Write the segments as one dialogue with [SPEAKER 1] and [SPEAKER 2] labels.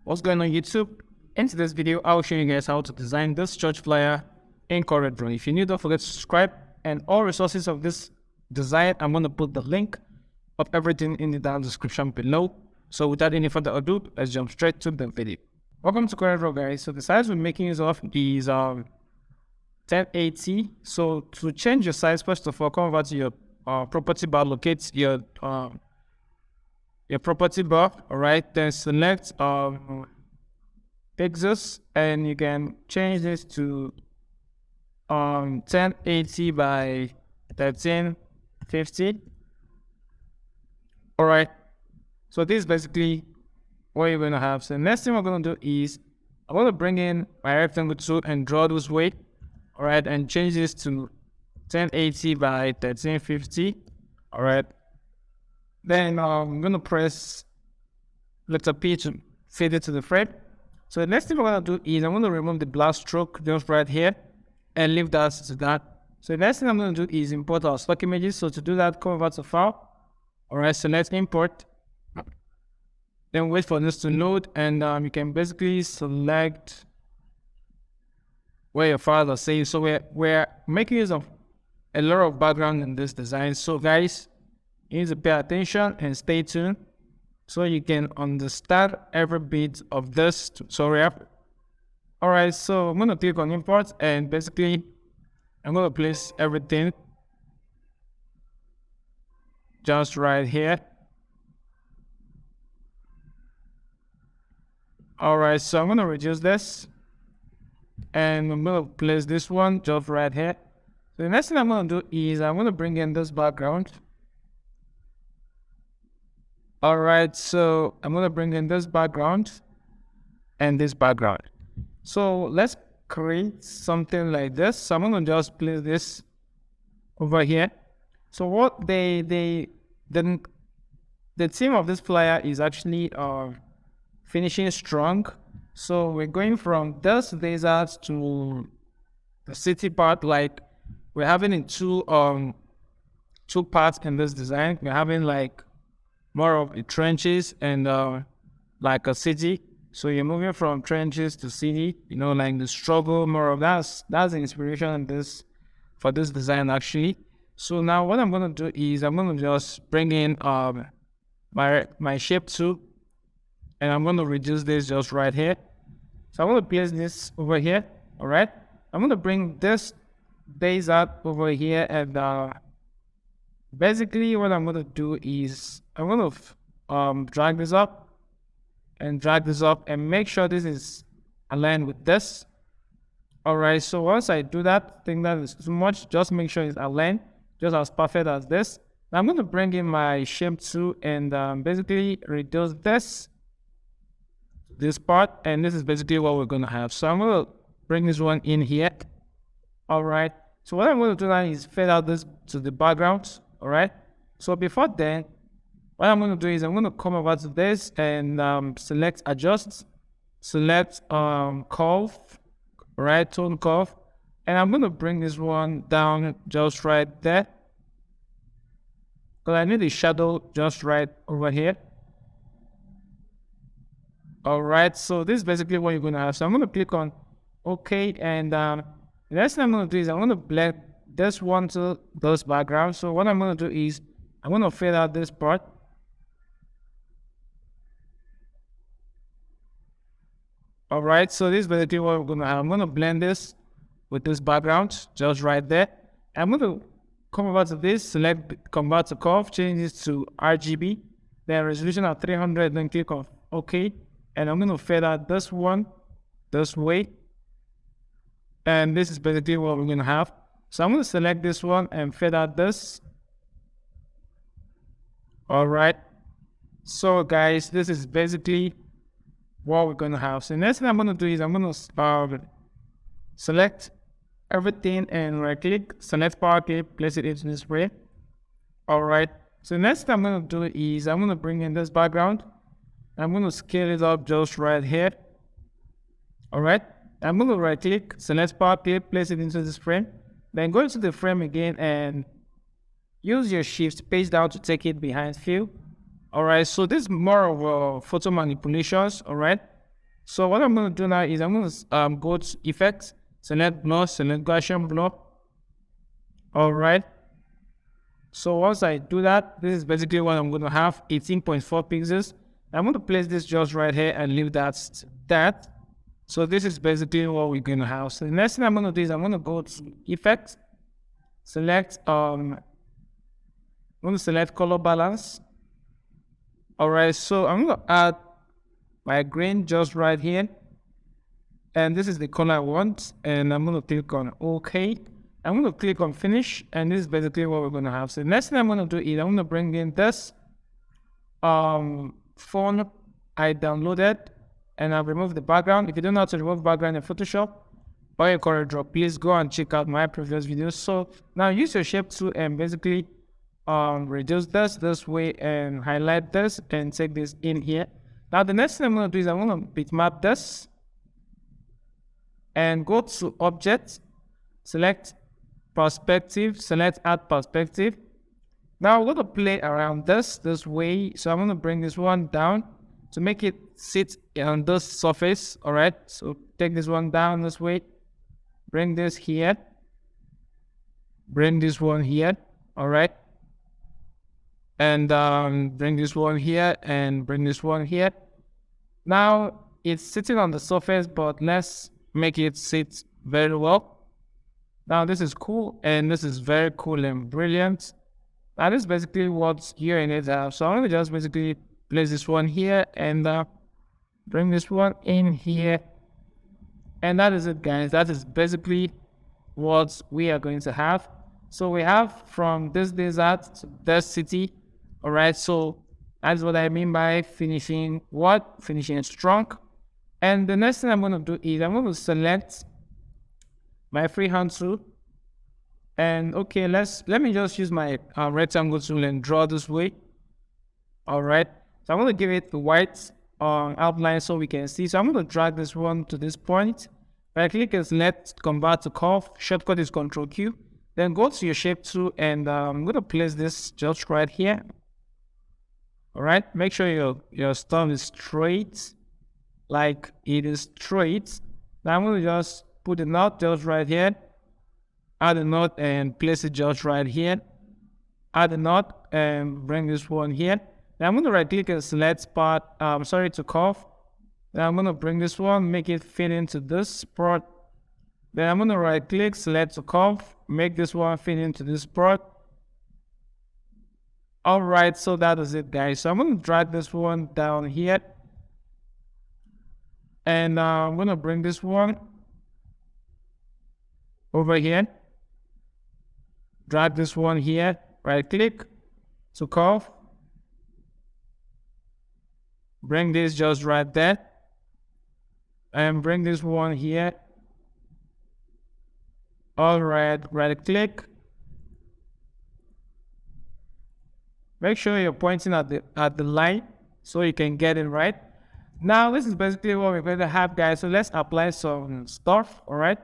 [SPEAKER 1] What's going on YouTube? In today's video, I'll show you guys how to design this church flyer in CorelDraw. If you're new, don't forget to subscribe, and all resources of this design, I'm going to put the link of everything in the down description below. So without any further ado, let's jump straight to the video. Welcome to CorelDraw, guys. So the size we're making use of is 1080. So to change your size, first of all, come over to your property bar, locate your property bar, all right, then select pixels, and you can change this to 1080 by 1350. All right, so this is basically what you're going to have. So the next thing we're going to do is I'm going to bring in my rectangle tool and draw this way, all right, and change this to 1080 by 1350. All right, then I'm going to press letter P to fit it to the frame. So the next thing we're going to do is I'm going to remove the black stroke just right here and leave that to that. So the next thing I'm going to do is import our stock images. So to do that, come over to File. All right, select Import. Then wait for this to load, and you can basically select where your files are saved. So we're making use of a lot of background in this design. So guys, you need to pay attention and stay tuned so you can understand every bit of this tutorial. All right, so I'm going to click on Import, and basically I'm going to place everything just right here. All right, so I'm going to reduce this, and I'm going to place this one just right here. So the next thing I'm going to do is I'm going to bring in this background. All right, so I'm going to bring in this background and this background. So let's create something like this. So I'm going to just place this over here. So what the theme of this flyer is actually finishing strong. So we're going from this desert to the city part. Like we're having in two parts in this design. We're having like more of the trenches and like a city. So you're moving from trenches to city, you know, like the struggle, more of that's the inspiration in this for this design actually. So now what I'm going to do is I'm going to just bring in my shape tool, and I'm going to reduce this just right here. So I'm going to place this over here. All right, I'm going to bring this desert over here, and basically what I'm going to do is I'm going to drag this up and make sure this is aligned with this. All right, so once I do that, I think that is too much. Just make sure it's aligned just as perfect as this. Now I'm going to bring in my shape tool and basically reduce this part, and this is basically what we're going to have. So I'm going to bring this one in here. All right, so what I'm going to do now is fade out this to the background. All right, so before then, what I'm going to do is I'm going to come over to this and select Adjust, select Curve, right, Tone Curve, and I'm going to bring this one down just right there, because I need the shadow just right over here. All right, so this is basically what you're going to have. So I'm going to click on OK, and the next thing I'm going to do is I'm going to blend this one to this background. So what I'm going to do is I'm going to fade out this part. All right, so this is basically what we're going to have. I'm going to blend this with this background just right there. I'm going to come over to this, select Convert to Curve, change this to RGB, then resolution at 300, then click on OK. And I'm going to fade out this one this way. And this is basically what we're going to have. So I'm going to select this one and fade out this. All right. So guys, this is basically what we're going to have. So the next thing I'm going to do is I'm going to select everything and right click, select power clip, place it into this way. All right. So the next thing I'm going to do is I'm going to bring in this background. I'm going to scale it up just right here. All right. I'm going to right click, select power clip, place it into this frame. Then go into the frame again and use your shift page down to take it behind fill. All right, so this is more of photo manipulations. All right, So what I'm going to do now is I'm going to go to Effects, select Blur, select Gaussian Blur. All right. So once I do that, this is basically what I'm going to have, 18.4 pixels. I'm going to place this just right here and leave that. So this is basically what we're going to have. So the next thing I'm going to do is I'm going to go to Effects, select I'm going to select Color Balance. All right, so I'm going to add my green just right here, and this is the color I want, and I'm going to click on OK. I'm going to click on Finish, and this is basically what we're going to have. So the next thing I'm going to do is I'm going to bring in this font I downloaded, and I've removed the background. If you don't know how to remove background in Photoshop or in CorelDraw, please go and check out my previous videos. So now use your shape tool and basically reduce this way and highlight this and take this in here. Now the next thing I'm going to do is I'm going to bitmap this and go to Object, select Perspective, select Add Perspective. Now we're going to play around this way. So I'm going to bring this one down to make it sit on this surface. All right, so take this one down this way, bring this here, bring this one here. All right, and bring this one here and bring this one here. Now it's sitting on the surface, but let's make it sit very well. Now this is cool, and this is very cool and brilliant. Now this is basically what's here in it. So I'm going to just basically place this one here and bring this one in here. And that is it, guys. That is basically what we are going to have. So we have from this desert to this city. All right, so that's what I mean by finishing what? Finishing strong. And the next thing I'm going to do is I'm going to select my freehand tool. And okay, let me just use my rectangle tool and draw this way. All right, so I'm going to give it the white outline so we can see. So I'm going to drag this one to this point. Right click and select convert to curve. Shortcut is Ctrl Q. Then go to your shape tool and I'm going to place this just right here. All right, make sure your stuff is straight, like it is straight. Now I'm going to just put the knot just right here, add a knot and place it just right here, add a knot and bring this one here. Now I'm going to right click and select part, to curve. Then I'm going to bring this one, make it fit into this part. Then I'm going to right click, select to curve, make this one fit into this part. All right, so that is it, guys. So I'm going to drag this one down here. And I'm going to bring this one over here. Drag this one here, right click to curve. Bring this just right there. And bring this one here. All right, right click. Make sure you're pointing at the line so you can get it right. Now this is basically what we're going to have, guys. So let's apply some stuff. All right,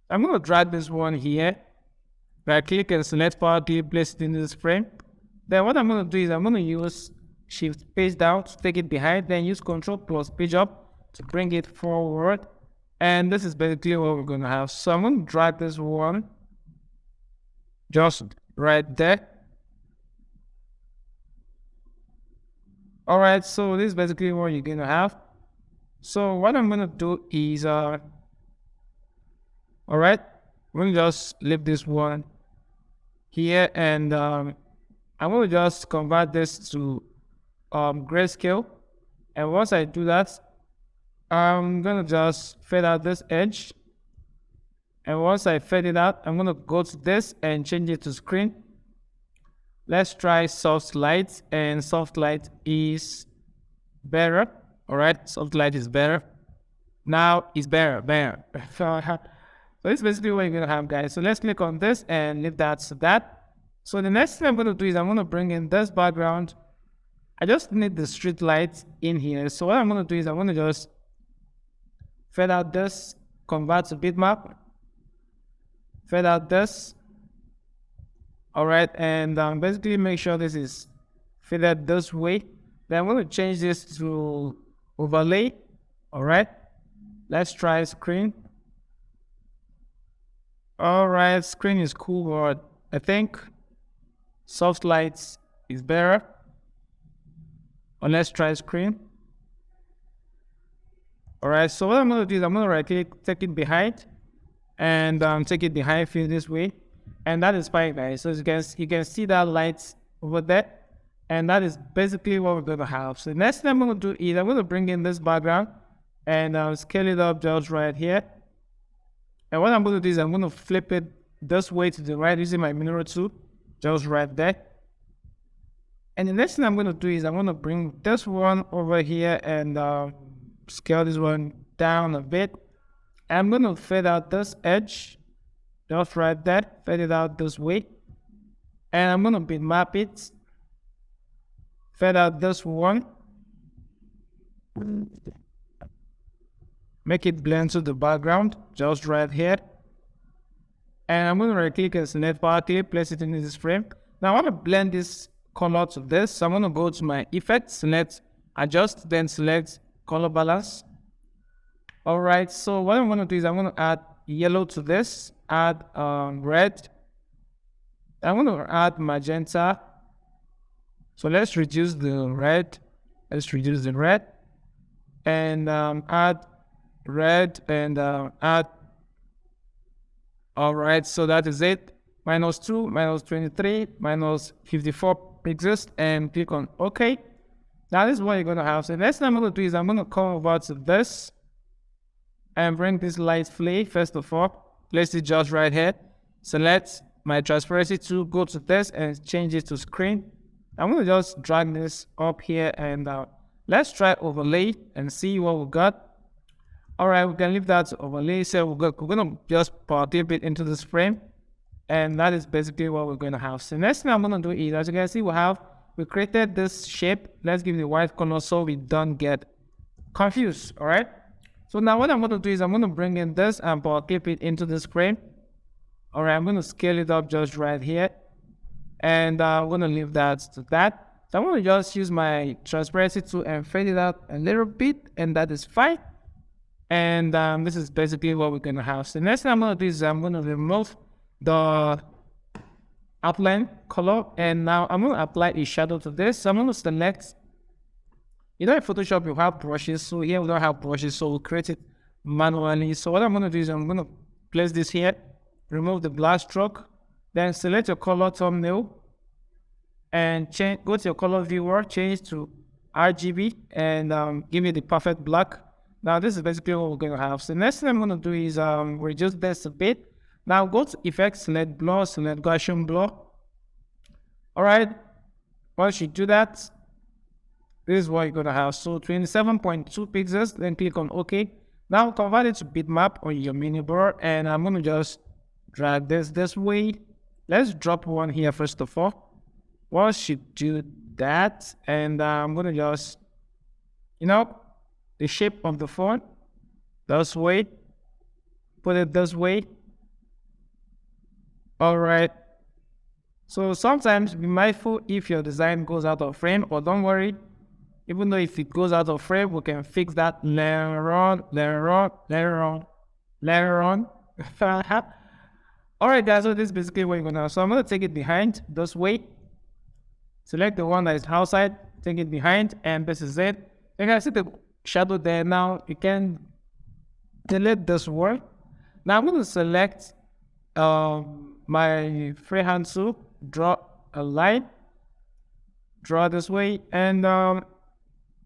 [SPEAKER 1] I'm going to drag this one here. Right click and select power clip, place it in this frame. Then what I'm going to do is I'm going to use shift page down to take it behind, then use control plus page up to bring it forward. And this is basically what we're going to have. So I'm going to drag this one just right there. All right, so this is basically what you're going to have. So what I'm going to do is, all right, we're going to just leave this one here, and I'm going to just convert this to grayscale. And once I do that, I'm going to just fade out this edge. And once I fade it out, I'm going to go to this and change it to screen. Let's try soft light, and soft light is better. All right, soft light is better. Now it's better. So this is basically what you're going to have, guys. So let's click on this and leave that to that. So the next thing I'm going to do is I'm going to bring in this background. I just need the street light in here. So what I'm going to do is I'm going to just fade out this, convert to bitmap, fade out this. All right, and basically make sure this is faded this way. Then I'm going to change this to overlay. All right, Let's try screen. All right, screen is cool, but I think soft lights is better. Or let's try screen. All right, so what I'm gonna do is I'm gonna right click, take it behind, and take it behind fill this way, and that is fine, guys. So you can see that light over there, and that is basically what we're gonna have. So the next thing I'm gonna do is I'm gonna bring in this background and scale it up just right here. And what I'm gonna do is I'm gonna flip it this way to the right using my mirror tool, just right there. And the next thing I'm gonna do is I'm gonna bring this one over here and scale this one down a bit. I'm gonna fade out this edge, just right there, fade it out this way. And I'm gonna bitmap it, fade out this one, make it blend to the background, just right here. And I'm gonna right click and select power clip, place it in this frame. Now I wanna blend this color to this, so I'm gonna go to my effects, select adjust, then select color balance. All right, so what I'm gonna do is I'm gonna add yellow to this, add red. I'm gonna add magenta. So let's reduce the red. Let's reduce the red, and add red and add. All right, so that is it. -2, -23, -54 pixels, and click on OK. Now this is what you're gonna have. So the next thing I'm gonna do is I'm gonna come over to this and bring this light flare. First of all, place it just right here. Select my transparency tool, go to this and change it to screen. I'm gonna just drag this up here and let's try overlay and see what we got. All right, we can leave that to overlay. So we're gonna just dip it into this frame, and that is basically what we're gonna have. So next thing I'm gonna do is, as you can see, we created this shape. Let's give it a white color so we don't get confused. All right. So now what I'm gonna do is I'm gonna bring in this and keep it into this frame. All right, I'm gonna scale it up just right here, and I'm gonna leave that to that. So I'm gonna just use my transparency tool and fade it out a little bit, and that is fine. And this is basically what we're gonna have. So the next thing I'm gonna do is I'm gonna remove the outline color, and now I'm gonna apply a shadow to this. So I'm gonna select, in Photoshop you have brushes, so here we don't have brushes, so we'll create it manually. So what I'm gonna do is I'm gonna place this here, remove the black stroke, then select your color thumbnail, and go to your color viewer, change to RGB, and give me the perfect black. Now this is basically what we're going to have. So the next thing I'm going to do is reduce this a bit. Now go to effects, select blur, select Gaussian blur. All right, once you do that, this is what you're going to have. So 27.2 pixels, then click on OK. Now convert it to bitmap on your mini bar, and I'm going to just drag this way. Let's drop one here first of all. Once you do that, and I'm going to just, the shape of the font this way, put it this way. All right, so sometimes be mindful if your design goes out of frame, or don't worry, even though if it goes out of frame, we can fix that later on. All right guys, so this is basically what you're gonna have. So I'm gonna take it behind this way, select the one that is outside, take it behind, and this is it. You can see the shadow there. Now you can delete this one. Now I'm going to select my freehand tool, draw a line, draw this way, and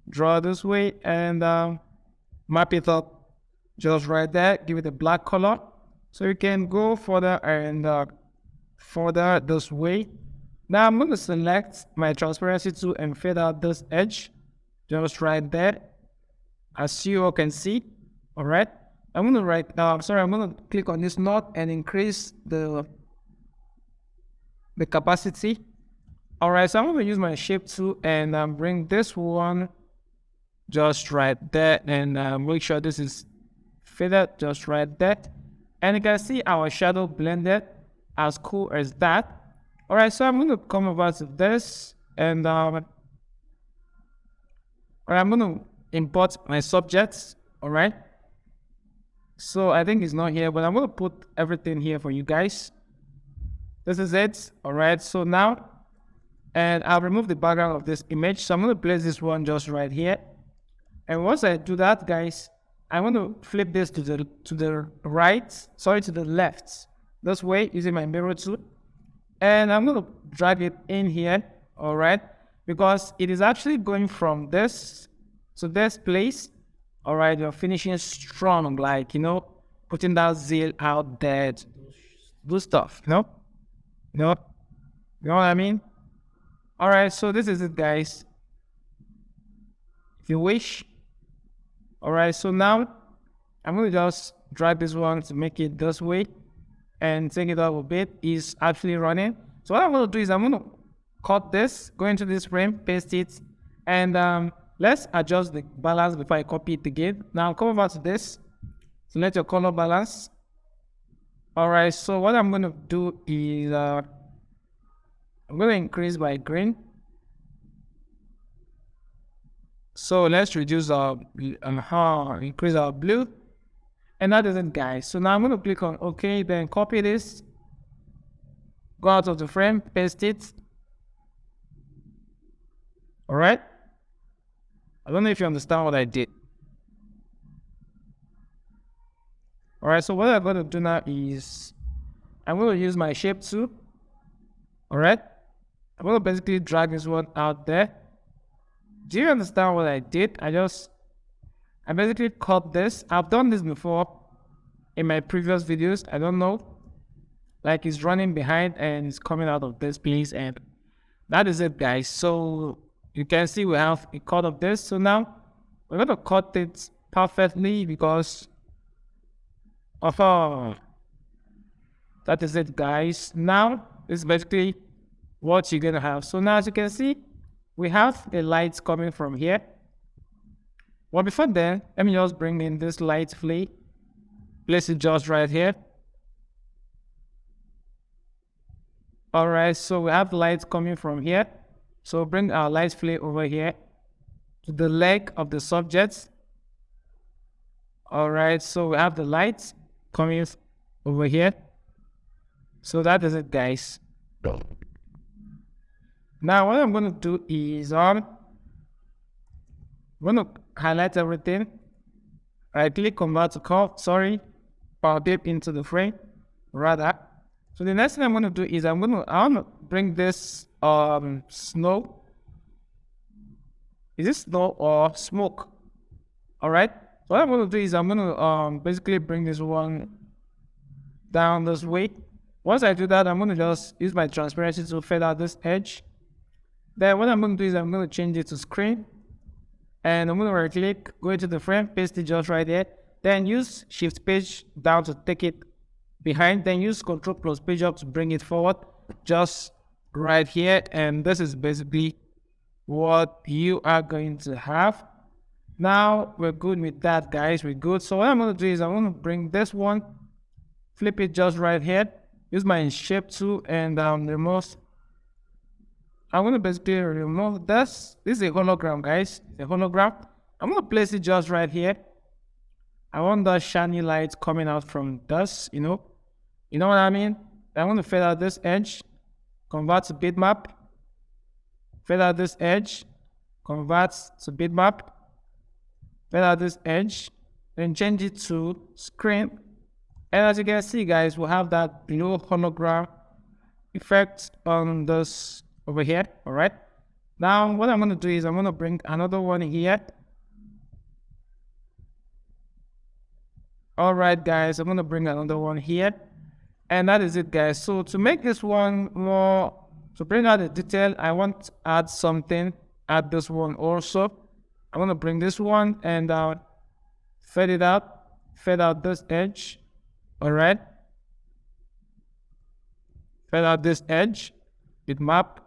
[SPEAKER 1] draw this way, and map it up just right there. Give it a black color, so you can go further and further this way. Now I'm going to select my transparency tool and fade out this edge just right there, as you all can see. All right, I'm gonna click on this knot and increase the capacity. All right, so I'm gonna use my shape tool and bring this one just right there, and make sure this is faded just right there, and you can see our shadow blended as cool as that. All right, so I'm gonna come over to this, and I'm gonna import my subjects. All right, So I think it's not here, but I'm going to put everything here for you guys. This is it. All right. So now, and I'll remove the background of this image. So I'm going to place this one just right here. And once I do that, guys, I want to flip this to the right, sorry, to the left. This way, using my mirror tool. And I'm going to drag it in here, all right? Because it is actually going from this to this place, all right? You're finishing strong, like, you know, putting that zeal out there to do stuff, you know? You know what I mean? All right, so this is it, guys. If you wish. All right, so now I'm going to just drag this one to make it this way and take it up a bit. It's actually running. So what I'm going to do is I'm going to cut this, go into this frame, paste it, and let's adjust the balance before I copy it again. Now come over to this, select your color balance. All right, so what I'm going to do is I'm going to increase by green. So let's reduce our increase our blue, and that is it, guys. So now I'm going to click on OK, then copy this, go out of the frame, paste it. All right. I don't know if you understand what I did. All right. So what I'm going to do now is I'm going to use my shape tool. All right. I'm going to basically drag this one out there. Do you understand what I did? I basically cut this. I've done this before in my previous videos. I don't know. Like it's running behind and it's coming out of this place, and that is it, guys. So you can see we have a cut of this. So now we're going to cut it perfectly because of that is it, guys. Now this is basically what you're going to have. So now as you can see, we have a light coming from here. Well, before then, let me just bring in this light flake. Place it just right here. All right, so we have light coming from here. So bring our light flake over here to the leg of the subject. All right, so we have the light coming over here. So that is it, guys. Now what I'm going to do is I'm going to highlight everything. Right click, convert to curve, power dip into the frame, rather. So the next thing I'm going to do is I want to bring this snow. Is this snow or smoke? All right. So what I'm going to do is I'm going to basically bring this one down this way. Once I do that, I'm going to just use my transparency to fade out this edge. Then what I'm going to do is I'm going to change it to screen, and I'm going to right click, go into the frame, paste it just right there. Then use shift page down to take it behind. Then use control plus page up to bring it forward, just right here. And this is basically what you are going to have. Now we're good with that, guys. We're good. So what I'm going to do is I'm going to bring this one, flip it just right here, use my shape tool, and remove. I'm going to basically remove this. This is a hologram, guys. It's a hologram. I'm going to place it just right here. I want that shiny light coming out from this, you know what I mean? I'm going to fade out this edge, convert to bitmap, fade out this edge, convert to bitmap, fade out this edge, then change it to screen. And as you can see, guys, we'll have that blue hologram effect on this over here. All right. Now what I'm going to do is I'm going to bring another one here. All right, guys, I'm going to bring another one here, and that is it, guys. So to make this one more, to bring out the detail, I want to add something, add this one also. I'm going to bring this one and fade it out, fade out this edge. All right. Fade out this edge, bitmap.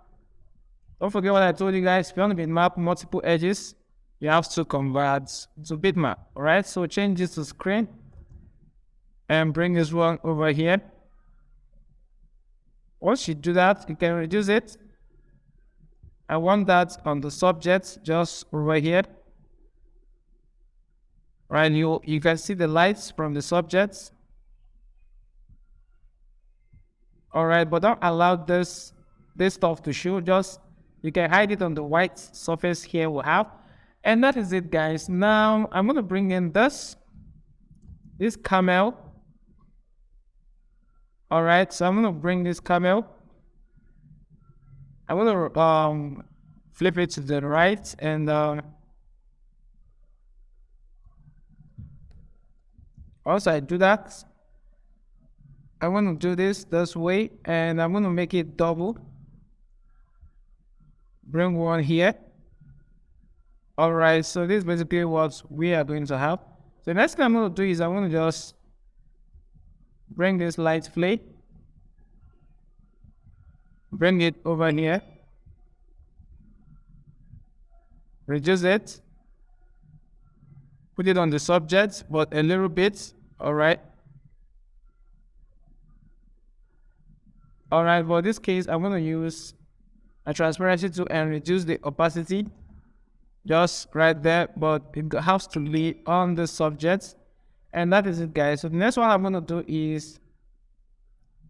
[SPEAKER 1] Don't forget what I told you, guys. If you want to bitmap multiple edges, you have to convert to bitmap. All right. So change this to screen and bring this one over here. Once you do that, you can reduce it. I want that on the subject just over here. right? You can see the lights from the subjects. All right, but don't allow this stuff to show. Just you can hide it on the white surface here we have. And that is it, guys. Now I'm gonna bring in this camel. All right, so I'm gonna bring this camel. I'm gonna flip it to the right, and once I do that, I'm gonna do this way, and I'm gonna make it double. Bring one here. All right, so this is basically what we are going to have. So the next thing I'm gonna do is I'm gonna just bring this light plate, bring it over here, reduce it, put it on the subject, but a little bit. All right. All right, for this case, I'm gonna use a transparency tool and reduce the opacity just right there, but it has to be on the subject. And that is it, guys. So the next one I'm gonna do is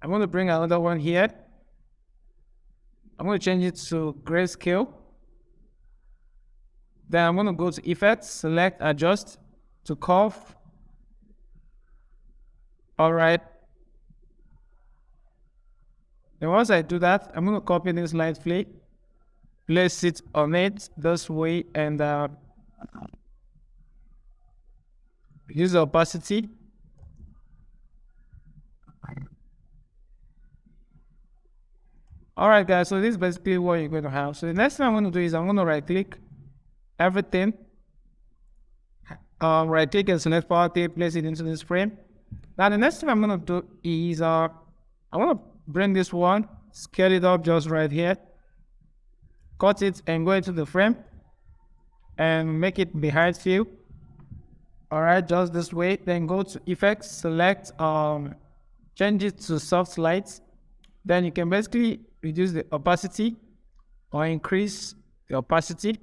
[SPEAKER 1] I'm gonna bring another one here. I'm gonna change it to grayscale. Then I'm gonna go to effects, select adjust to curve. All right. And once I do that, I'm gonna copy this light plate, place it on it this way, and use the opacity. All right, guys, so this is basically what you're going to have. So the next thing I'm going to do is I'm going to right click everything, right click and select power tape, place it into this frame. Now the next thing I'm going to do is I'm going to bring this one, scale it up just right here, cut it and go into the frame and make it behind fill. All right, just this way. Then go to effects, select change it to soft light. Then you can basically reduce the opacity or increase the opacity,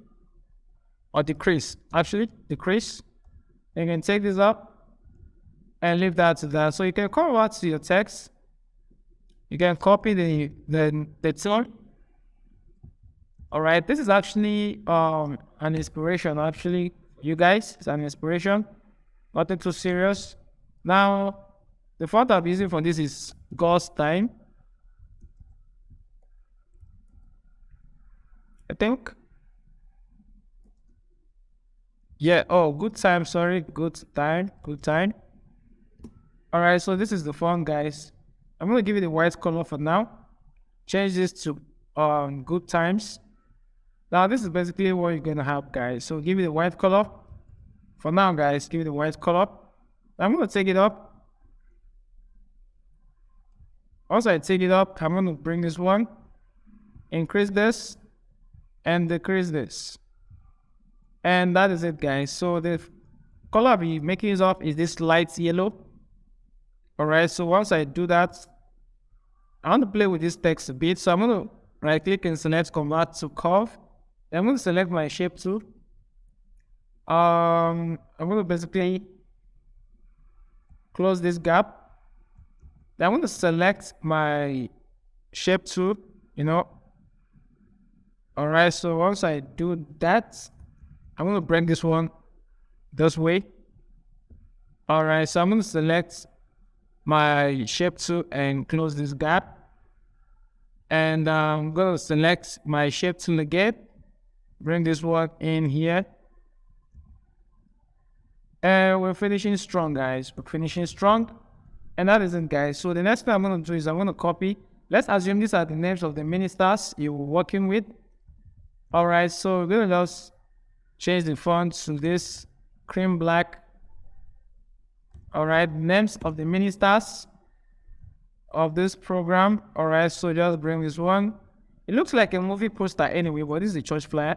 [SPEAKER 1] or decrease, actually decrease. You can take this up and leave that to that. So you can come over to your text. You can copy the tone. All right, this is actually an inspiration. Actually, you guys, it's an inspiration. Nothing too serious. Now, the font I'm using for this is God's Time. I think. Yeah, oh, good time, sorry, good time. All right, so this is the font, guys. I'm gonna give it a white color for now. Change this to good times. Now this is basically what you're gonna have, guys. So give it a white color. For now, guys, give it a white color. I'm gonna take it up. Once I take it up, I'm gonna bring this one, increase this, and decrease this. And that is it, guys. So the color I'll be making use of is this light yellow. All right, so once I do that, I want to play with this text a bit. So I'm going to right click and select convert to curve. Then I'm going to select my shape tool. I'm going to basically close this gap. Then I'm going to select my shape tool, All right, so once I do that, I'm going to bring this one this way. All right, so I'm going to select my shape tool and close this gap. And I'm going to select my shape tool again, bring this one in here. And we're finishing strong, guys. We're finishing strong. And that is it, guys. So the next thing I'm going to do is I'm going to copy. Let's assume these are the names of the ministers you're working with. All right, so we're going to just change the font to this cream black. All right, names of the ministers of this program. All right, so just bring this one. It looks like a movie poster anyway, but this is a church flyer.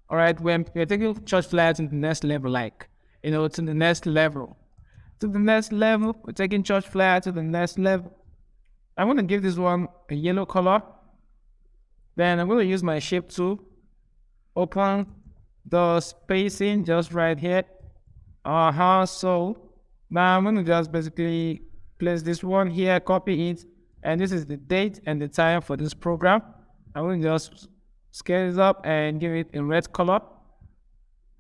[SPEAKER 1] All right, we're taking church flyer to the next level, to the next level. To the next level, we're taking church flyer to the next level. I'm going to give this one a yellow color. Then I'm going to use my shape tool, open the spacing just right here. So now I'm going to just basically place this one here, copy it, and this is the date and the time for this program. I'm going to just scale it up and give it in red color.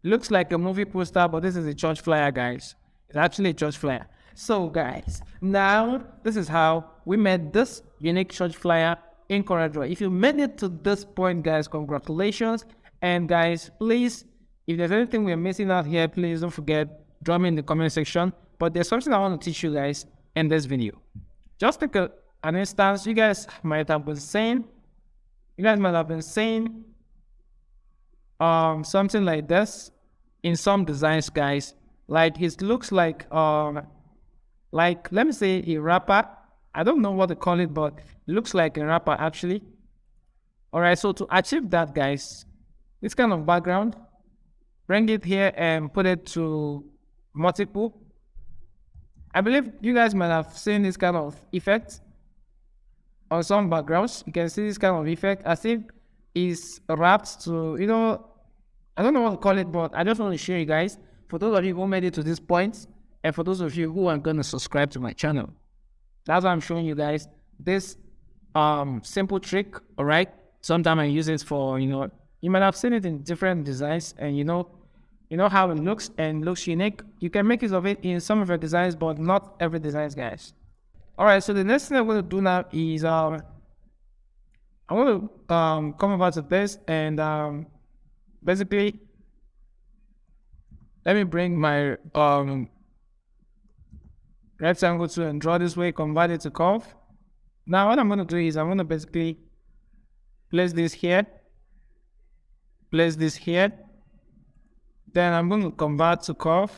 [SPEAKER 1] Looks like a movie poster, but this is a church flyer, guys. It's actually a church flyer. So guys, now this is how we made this unique church flyer in CorelDraw. If you made it to this point, guys, congratulations. And guys, please, if there's anything we're missing out here, please don't forget, drop me in the comment section. But there's something I want to teach you guys in this video. Just take an instance. You guys might have been saying something like this in some designs, guys. Like it looks like let me say a rapper. I don't know what to call it, but it looks like a rapper actually. All right, so to achieve that, guys, this kind of background, bring it here and put it to multiple. I believe you guys might have seen this kind of effect on some backgrounds. You can see this kind of effect as if it's wrapped to, I don't know what to call it, but I just want to show you guys, for those of you who made it to this point, and for those of you who are going to subscribe to my channel. That's why I'm showing you guys this simple trick, all right? Sometimes I use it for, you might have seen it in different designs, and you know how it looks and looks unique. You can make use of it in some of your designs, but not every design, guys. All right, so the next thing I'm going to do now is I'm going to come over to this and basically let me bring my rectangle tool and draw this way, convert it to curve. Now what I'm going to do is I'm going to basically place this here, then I'm going to convert to curve,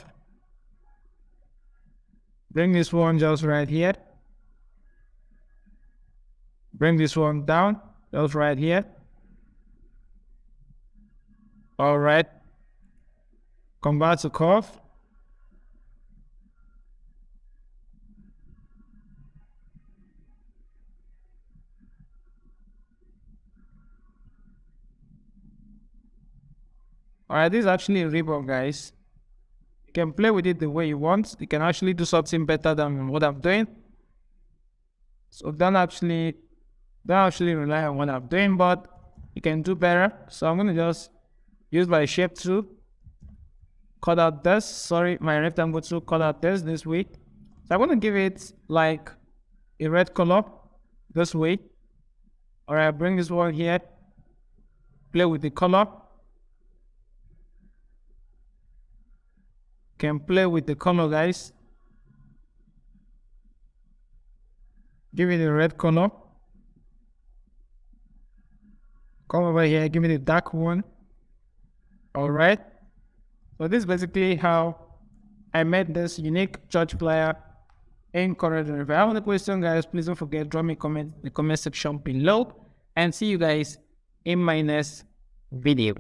[SPEAKER 1] bring this one just right here, bring this one down just right here. All right, convert to curve. All right, this is actually a ribbon, guys. You can play with it the way you want. You can actually do something better than what I'm doing. So don't actually rely on what I'm doing, but you can do better. So I'm gonna just use my shape tool, cut out this. Sorry, my rectangle tool, cut out this way. So I'm gonna give it like a red color this way. All right, bring this one here, play with the color. Can play with the color, guys. Give it a red color. Come over here, give me the dark one. All right. So this is basically how I made this unique church flyer in CorelDraw. If you have any question, guys, please don't forget, drop me a comment in the comment section below, and see you guys in my next video.